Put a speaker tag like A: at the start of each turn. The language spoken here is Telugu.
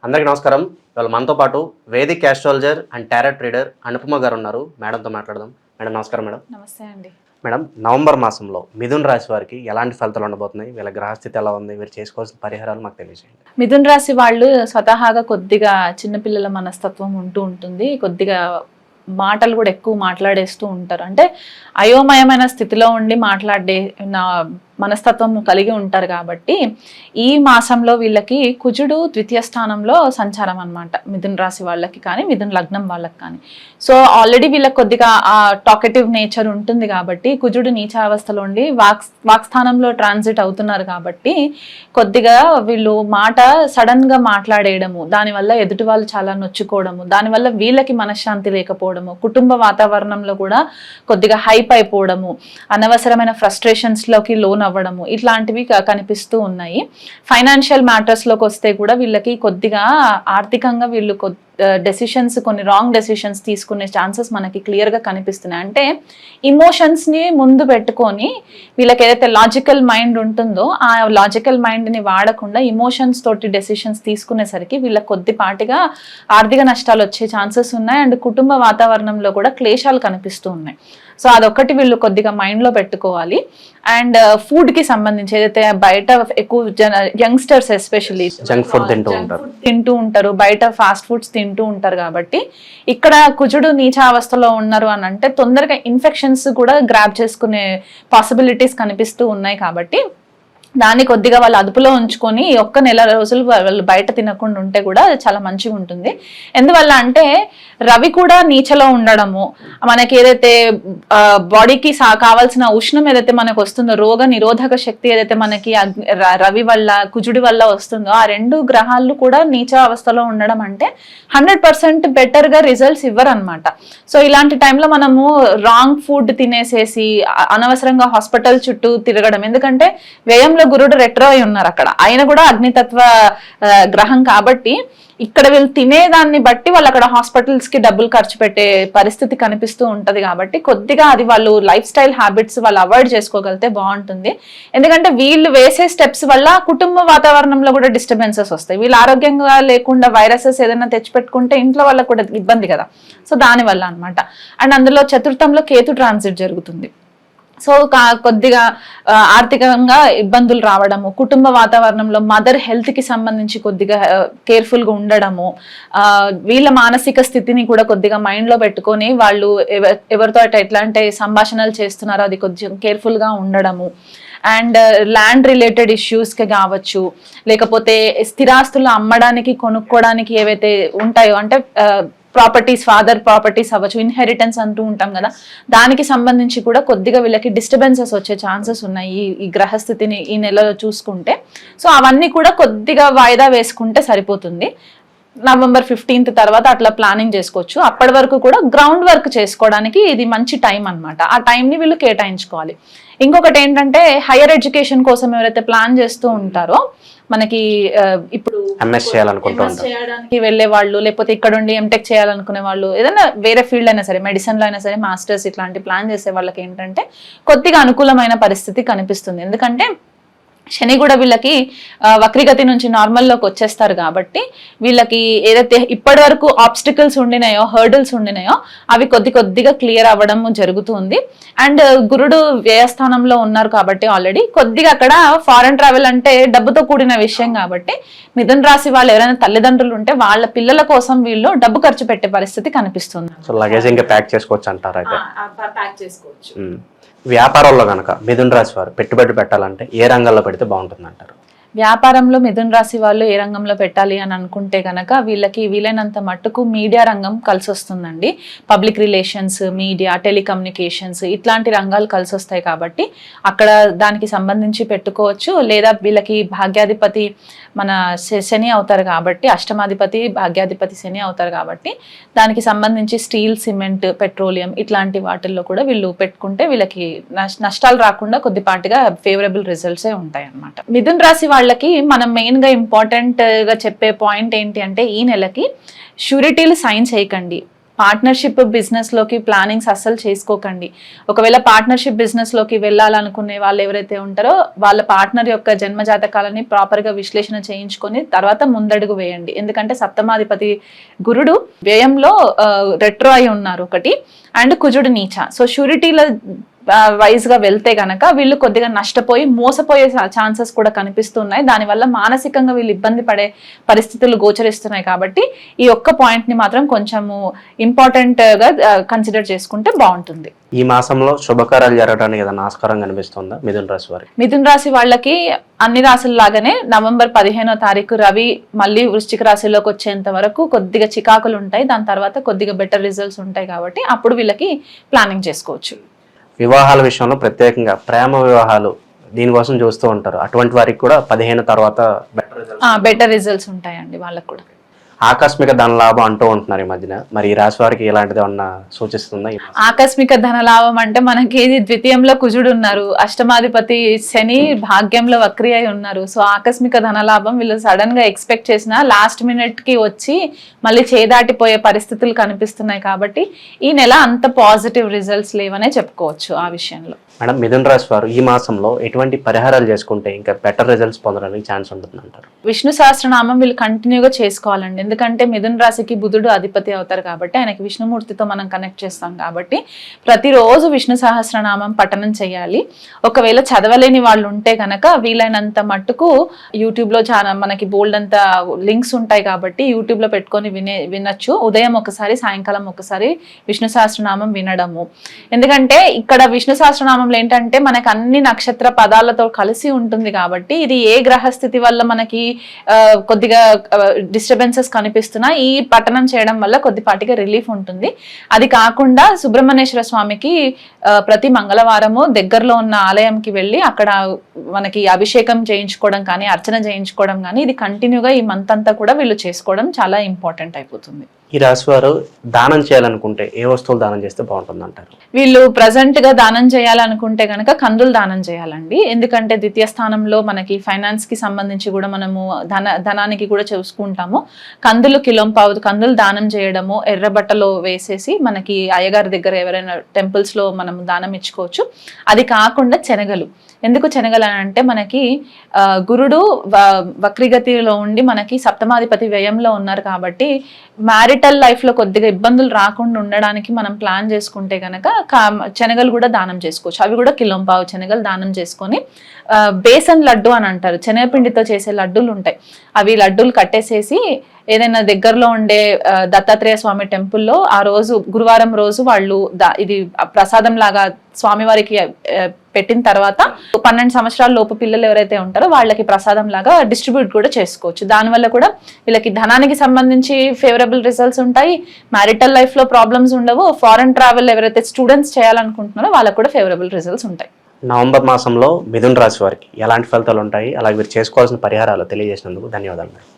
A: అందరికీ నమస్కారం. ఇవాళ మనతో పాటు Vedic astrologer and tarot reader Anupama గారు ఉన్నారు. మేడంతో మాట్లాడదాం. మేడం నమస్కారం. మేడం
B: నమస్తే అండి.
A: మేడం, నవంబర్ మాసంలో మిథున్ రాశి వారికి ఎలాంటి ఫలితాలు ఉండబోతున్నాయి, వీళ్ళ గ్రహస్థితి ఎలా ఉంది, వీరు చేసుకోవాల్సిన పరిహారాలు మాకు తెలియజేయండి.
B: మిథున్ రాశి వాళ్ళు స్వతహాగా కొద్దిగా చిన్నపిల్లల మనస్తత్వం ఉంటుంది. కొద్దిగా మాటలు కూడా ఎక్కువ మాట్లాడేస్తూ ఉంటారు. అంటే అయోమయమైన స్థితిలో ఉండి మాట్లాడే మనస్తత్వం కలిగి ఉంటారు. కాబట్టి ఈ మాసంలో వీళ్ళకి కుజుడు ద్వితీయ స్థానంలో సంచారం అనమాట. మిథున్ రాశి వాళ్ళకి కానీ మిథున్ లగ్నం వాళ్ళకి కానీ. సో ఆల్రెడీ వీళ్ళకి కొద్దిగా ఆ టాకెటివ్ నేచర్ ఉంటుంది కాబట్టి కుజుడు నీచావస్థలో ఉండి వాక్స్థానంలో ట్రాన్సిట్ అవుతున్నారు కాబట్టి కొద్దిగా వీళ్ళు మాట సడన్ గా మాట్లాడేయడము, దానివల్ల ఎదుటి వాళ్ళు చాలా నొచ్చుకోవడము, దానివల్ల వీళ్ళకి మనశ్శాంతి లేకపోవడము, కుటుంబ వాతావరణంలో కూడా కొద్దిగా హైప్ అయిపోవడము, అనవసరమైన ఫ్రస్ట్రేషన్స్ లోకి లోన్ అవ్వడము, ఇట్లాంటివి కనిపిస్తూ ఉన్నాయి. ఫైనాన్షియల్ మ్యాటర్స్ లోకి వస్తే కూడా వీళ్ళకి కొద్దిగా ఆర్థికంగా వీళ్ళు డెసిషన్స్, కొన్ని రాంగ్ డెసిషన్స్ తీసుకునే ఛాన్సెస్ మనకి క్లియర్ గా కనిపిస్తున్నాయి. అంటే ఇమోషన్స్ ని ముందు పెట్టుకొని వీళ్ళకి ఏదైతే లాజికల్ మైండ్ ఉంటుందో ఆ లాజికల్ మైండ్ ని వాడకుండా ఇమోషన్స్ తోటి డెసిషన్స్ తీసుకునేసరికి వీళ్ళకి కొద్దిపాటిగా ఆర్థిక నష్టాలు వచ్చే ఛాన్సెస్ ఉన్నాయి. అండ్ కుటుంబ వాతావరణంలో కూడా క్లేశాలు కనిపిస్తూ ఉన్నాయి. సో అదొక్కటి వీళ్ళు కొద్దిగా మైండ్ లో పెట్టుకోవాలి. అండ్ ఫుడ్ కి సంబంధించి ఏదైతే బయట ఎక్కువ యంగ్స్టర్స్ ఎస్పెషల్లీ
A: జంక్ ఫుడ్
B: తింటూ ఉంటారు, బయట ఫాస్ట్ ఫుడ్స్ తింటూ ఉంటారు. కాబట్టి ఇక్కడ కుజుడు నీచావస్థలో ఉన్నారు అని అంటే తొందరగా ఇన్ఫెక్షన్స్ కూడా గ్రాప్ చేసుకునే పాసిబిలిటీస్ కనిపిస్తూ ఉన్నాయి. కాబట్టి దాన్ని కొద్దిగా వాళ్ళు అదుపులో ఉంచుకొని ఒక్క నెల రోజులు వాళ్ళు బయట తినకుండా ఉంటే కూడా చాలా మంచిగా ఉంటుంది. ఎందువల్ల అంటే రవి కూడా నీచలో ఉండడము, మనకి ఏదైతే బాడీకి కావాల్సిన ఉష్ణం ఏదైతే మనకు వస్తుందో, రోగ నిరోధక శక్తి ఏదైతే మనకి రవి వల్ల కుజుడి వల్ల వస్తుందో, ఆ రెండు గ్రహాలు కూడా నీచ అవస్థలో ఉండడం అంటే 100% బెటర్ గా రిజల్ట్స్ ఇవ్వరు అనమాట. సో ఇలాంటి టైంలో మనము రాంగ్ ఫుడ్ తినేసేసి అనవసరంగా హాస్పిటల్ చుట్టూ తిరగడం, ఎందుకంటే వ్యయంలో గురుడు రెట్రో అయి ఉన్నారు అక్కడ, ఆయన కూడా అగ్నితత్వ గ్రహం కాబట్టి ఇక్కడ వీళ్ళు తినేదాన్ని బట్టి వాళ్ళు అక్కడ హాస్పిటల్స్ కి డబ్బులు ఖర్చు పెట్టే పరిస్థితి కనిపిస్తూ ఉంటది. కాబట్టి కొద్దిగా అది వాళ్ళు లైఫ్ స్టైల్ హ్యాబిట్స్ వాళ్ళు అవాయిడ్ చేసుకోగలిగితే బాగుంటుంది. ఎందుకంటే వీళ్ళు వేసే స్టెప్స్ వల్ల కుటుంబ వాతావరణంలో కూడా డిస్టర్బెన్సెస్ వస్తాయి. వీళ్ళు ఆరోగ్యంగా లేకుండా వైరసెస్ ఏదైనా తెచ్చిపెట్టుకుంటే ఇంట్లో వాళ్ళకి కూడా ఇబ్బంది కదా. సో దానివల్ల అనమాట. అండ్ అందులో చతుర్థంలో కేతు ట్రాన్సిట్ జరుగుతుంది. సో కొద్దిగా ఆర్థికంగా ఇబ్బందులు రావడము, కుటుంబ వాతావరణంలో మదర్ హెల్త్ కి సంబంధించి కొద్దిగా కేర్ఫుల్ గా ఉండడము, వీళ్ళ మానసిక స్థితిని కూడా కొద్దిగా మైండ్ లో పెట్టుకొని వాళ్ళు ఎవరితో ఎట్లాంటి సంభాషణలు చేస్తున్నారో అది కొంచెం కేర్ఫుల్ గా ఉండడము. అండ్ ల్యాండ్ రిలేటెడ్ ఇష్యూస్ కి కావచ్చు, లేకపోతే స్థిరాస్తులు అమ్మడానికి కొనుక్కోవడానికి ఏవైతే ఉంటాయో, అంటే ప్రాపర్టీస్, ఫాదర్ ప్రాపర్టీస్ అవ్వచ్చు, ఇన్హెరిటెన్స్ అంటూ ఉంటాం కదా, దానికి సంబంధించి కూడా కొద్దిగా వీళ్ళకి డిస్టర్బెన్సెస్ వచ్చే ఛాన్సెస్ ఉన్నాయి ఈ గ్రహస్థితిని ఈ నెలలో చూసుకుంటే. సో అవన్నీ కూడా కొద్దిగా వాయిదా వేసుకుంటే సరిపోతుంది. నవంబర్ 15th తర్వాత అట్లా ప్లానింగ్ చేసుకోవచ్చు. అప్పటి వరకు కూడా గ్రౌండ్ వర్క్ చేసుకోవడానికి ఇది మంచి టైం అనమాట. ఆ టైంని వీళ్ళు కేటాయించుకోవాలి. ఇంకొకటి ఏంటంటే హైయర్ ఎడ్యుకేషన్ కోసం ఎవరైతే ప్లాన్ చేస్తూ ఉంటారో, మనకి ఇప్పుడు
A: ఎంఎస్
B: చేయడానికి వెళ్లే వాళ్ళు, లేకపోతే ఇక్కడ ఉండి ఎంటెక్ చేయాలనుకునే వాళ్ళు, ఏదైనా వేరే ఫీల్డ్ అయినా సరే, మెడిసిన్ లో అయినా సరే, మాస్టర్స్ ఇట్లాంటి ప్లాన్ చేసే వాళ్ళకి ఏంటంటే కొద్దిగా అనుకూలమైన పరిస్థితి కనిపిస్తుంది. ఎందుకంటే శని కూడా వీళ్ళకి వక్రిగతి నుంచి నార్మల్లోకి వచ్చేస్తారు. కాబట్టి వీళ్ళకి ఏదైతే ఇప్పటి వరకు ఆబ్స్టికల్స్ ఉండినాయో, హర్డిల్స్ ఉండినాయో అవి కొద్దిగా క్లియర్ అవ్వడం జరుగుతుంది. అండ్ గురుడు వ్యయస్థానంలో ఉన్నారు కాబట్టి ఆల్రెడీ కొద్దిగా అక్కడ ఫారెన్ ట్రావెల్ అంటే డబ్బుతో కూడిన విషయం కాబట్టి మిథున్ రాశి వాళ్ళు ఎవరైనా తల్లిదండ్రులు ఉంటే వాళ్ళ పిల్లల కోసం వీళ్ళు డబ్బు ఖర్చు పెట్టే పరిస్థితి కనిపిస్తుంది.
A: ప్యాక్ చేసుకోవచ్చు అంటారు. అయితే
B: ప్యాక్ చేసుకోవచ్చు.
A: వ్యాపారంలో కనుక మిథున్ రాశి వారు పెట్టుబడి పెట్టాలంటే ఏ రంగంలో పెడితే బాగుంటుంది అంటారు?
B: వ్యాపారంలో మిథున్ రాశి వాళ్ళు ఏ రంగంలో పెట్టాలి అని అనుకుంటే కనుక వీళ్ళకి వీలైనంత మట్టుకు మీడియా రంగం కలిసి వస్తుందండి. పబ్లిక్ రిలేషన్స్, మీడియా, టెలికమ్యూనికేషన్స్ ఇట్లాంటి రంగాలు కలిసి వస్తాయి. కాబట్టి అక్కడ దానికి సంబంధించి పెట్టుకోవచ్చు. లేదా వీళ్ళకి భాగ్యాధిపతి మన శని అవుతారు కాబట్టి, అష్టమాధిపతి భాగ్యాధిపతి శని అవుతారు కాబట్టి దానికి సంబంధించి స్టీల్, సిమెంట్, పెట్రోలియం ఇట్లాంటి వాటిల్లో కూడా వీళ్ళు పెట్టుకుంటే వీళ్ళకి నష్టాలు రాకుండా కొద్దిపాటిగా ఫేవరబుల్ రిజల్ట్సే ఉంటాయి అన్నమాట. మిథున్ రాశి వాళ్ళకి మనం మెయిన్ గా ఇంపార్టెంట్ గా చెప్పే పాయింట్ ఏంటి అంటే ఈ నెలకి షూరిటీలు సైన్ చేయకండి. పార్ట్నర్షిప్ బిజినెస్ లోకి ప్లానింగ్స్ అస్సలు చేసుకోకండి. ఒకవేళ పార్ట్నర్షిప్ బిజినెస్ లోకి వెళ్ళాలనుకునే వాళ్ళు ఎవరైతే ఉంటారో వాళ్ళ పార్ట్నర్ యొక్క జన్మ జాతకాలని ప్రాపర్ గా విశ్లేషణ చేయించుకొని తర్వాత ముందడుగు వేయండి. ఎందుకంటే సప్తమాధిపతి గురుడు వ్యయంలో రెట్రో అయి ఉన్నారు ఒకటి, అండ్ కుజుడు నీచ. సో షూరిటీల వైజ్ గా వెళ్తే గనక వీళ్ళు కొద్దిగా నష్టపోయి మోసపోయే ఛాన్సెస్ కూడా కనిపిస్తున్నాయి. దానివల్ల మానసికంగా వీళ్ళు ఇబ్బంది పడే పరిస్థితులు గోచరిస్తున్నాయి. కాబట్టి ఈ ఒక్క పాయింట్ ని మాత్రం కొంచెము ఇంపార్టెంట్ గా కన్సిడర్ చేసుకుంటే బాగుంటుంది.
A: ఈ మాసంలో శుభకార్యాలు జరగడానికి ఏదైనా ఆస్కారం కనిపిస్తుందా మిథున రాశి వారికి?
B: మిథున రాశి వాళ్ళకి అన్ని రాశుల లాగానే నవంబర్ 15వ తారీఖు రవి మళ్ళీ వృశ్చిక రాశిలోకి వచ్చేంత వరకు కొద్దిగా చికాకులు ఉంటాయి. దాని తర్వాత కొద్దిగా బెటర్ రిజల్ట్స్ ఉంటాయి. కాబట్టి అప్పుడు వీళ్ళకి ప్లానింగ్ చేసుకోవచ్చు.
A: వివాహాల విషయంలో ప్రత్యేకంగా ప్రేమ వివాహాలు దీనికోసం చూస్తూ ఉంటారు. అటువంటి వారికి కూడా 15 తర్వాత
B: బెటర్ రిజల్ట్స్ ఉంటాయండి వాళ్ళకు కూడా.
A: ఆకస్మిక ధనలాభం అంటూ ఉంటున్నారు ఈ మధ్యన. మరి ఈ రాశి వారికి ఇలాంటిది ఏమన్నా సూచిస్తుందా?
B: ఆకస్మిక ధనలాభం అంటే మనకి ద్వితీయంలో కుజుడు ఉన్నారు, అష్టమాధిపతి శని భాగ్యంలో వక్రి అయి ఉన్నారు. సో ఆకస్మిక ధనలాభం వీళ్ళు సడన్ గా ఎక్స్పెక్ట్ చేసిన లాస్ట్ మినిట్ కి వచ్చి మళ్ళీ చేదాటిపోయే పరిస్థితులు కనిపిస్తున్నాయి. కాబట్టి ఈ నెల అంత పాజిటివ్ రిజల్ట్స్ లేవనే చెప్పుకోవచ్చు ఆ విషయంలో.
A: మేడం, మిథున రాశి వారు ఈ మాసంలో ఎటువంటి పరిహారాలు చేసుకుంటే ఇంకా బెటర్ రిజల్ట్స్ పొందడానికి ఛాన్స్ ఉంటుంది అంటారు?
B: విష్ణు సహస్రనామం వీళ్ళు కంటిన్యూగా చేసుకోవాలండి. ఎందుకంటే మిథున రాశికి బుధుడు అధిపతి అవుతారు కాబట్టి ఆయనకి విష్ణుమూర్తితో మనం కనెక్ట్ చేస్తాం. కాబట్టి ప్రతిరోజు విష్ణు సహస్రనామం పఠనం చేయాలి. ఒకవేళ చదవలేని వాళ్ళు ఉంటే కనుక వీలైనంత మట్టుకు యూట్యూబ్ లో చాలా మనకి బోల్డ్ అంత లింక్స్ ఉంటాయి కాబట్టి యూట్యూబ్ లో పెట్టుకొని వినొచ్చు. ఉదయం ఒకసారి, సాయంకాలం ఒకసారి విష్ణు సహస్రనామం వినడము. ఎందుకంటే ఇక్కడ విష్ణు సహస్రనామం ఏంటంటే మనకి అన్ని నక్షత్ర పదాలతో కలిసి ఉంటుంది కాబట్టి ఇది ఏ గ్రహస్థితి వల్ల మనకి కొద్దిగా డిస్టర్బెన్సెస్ కనిపిస్తున్నా ఈ పఠనం చేయడం వల్ల కొద్దిపాటిగా రిలీఫ్ ఉంటుంది. అది కాకుండా సుబ్రహ్మణ్యేశ్వర స్వామికి ప్రతి మంగళవారము దగ్గరలో ఉన్న ఆలయంకి వెళ్ళి అక్కడ మనకి అభిషేకం చేయించుకోవడం కానీ, అర్చన చేయించుకోవడం కానీ ఇది కంటిన్యూగా ఈ మంత్ అంతా కూడా వీళ్ళు చేసుకోవడం చాలా ఇంపార్టెంట్ అయిపోతుంది.
A: ఈ రాశి వారు దానం చేయాలనుకుంటే ఏ వస్తువులు దానం చేస్తే బాగుంటుంది అంటారు?
B: వీళ్ళు ప్రజెంట్ గా దానం చేయాలనుకుంటే గనక కందులు దానం చేయాలండి. ఎందుకంటే ద్వితీయ స్థానంలో మనకి ఫైనాన్స్ కి సంబంధించి కూడా మనము ధనానికి కూడా చూసుకుంటాము. కందులు కిలోంపావు కందులు దానం చేయడము, ఎర్ర బట్టలో వేసేసి మనకి అయ్యగారి దగ్గర ఎవరైనా టెంపుల్స్ లో మనం దానం ఇచ్చుకోవచ్చు. అది కాకుండా శనగలు. ఎందుకు శనగలు అని అంటే మనకి గురుడు వక్రిగతిలో ఉండి మనకి సప్తమాధిపతి వ్యయంలో ఉన్నారు కాబట్టి మ్యారిటల్ లైఫ్ లో కొద్దిగా ఇబ్బందులు రాకుండా ఉండడానికి మనం ప్లాన్ చేసుకుంటే గనక శనగలు కూడా దానం చేసుకోవచ్చు. అవి కూడా కిలోంపావు శనగలు దానం చేసుకొని బేసన్ లడ్డు అని అంటారు, శనగపిండితో చేసే లడ్డూలు ఉంటాయి. అవి లడ్డూలు కట్టేసేసి ఏదైనా దగ్గరలో ఉండే దత్తాత్రేయ స్వామి టెంపుల్లో ఆ రోజు గురువారం రోజు వాళ్ళు ఇది ప్రసాదం లాగా స్వామివారికి పెట్టిన తర్వాత 12 సంవత్సరాల లోపు పిల్లలు ఎవరైతే ఉంటారో వాళ్ళకి ప్రసాదం లాగా డిస్ట్రిబ్యూట్ కూడా చేసుకోవచ్చు. దానివల్ల కూడా వీళ్ళకి ధనానికి సంబంధించి ఫేవరబుల్ రిజల్ట్స్ ఉంటాయి, మ్యారిటల్ లైఫ్ లో ప్రాబ్లమ్స్ ఉండవు, ఫారెన్ ట్రావెల్ ఎవరైతే స్టూడెంట్స్ చేయాలనుకుంటున్నారో వాళ్ళకు కూడా ఫేవరబుల్ రిజల్ట్స్ ఉంటాయి.
A: నవంబర్ మాసంలో మిథున రాశి వారికి ఎలాంటి ఫలితాలు ఉంటాయి, అలాగే మీరు చేసుకోవాల్సిన పరిహారాలు తెలియజేసినందుకు ధన్యవాదాలు.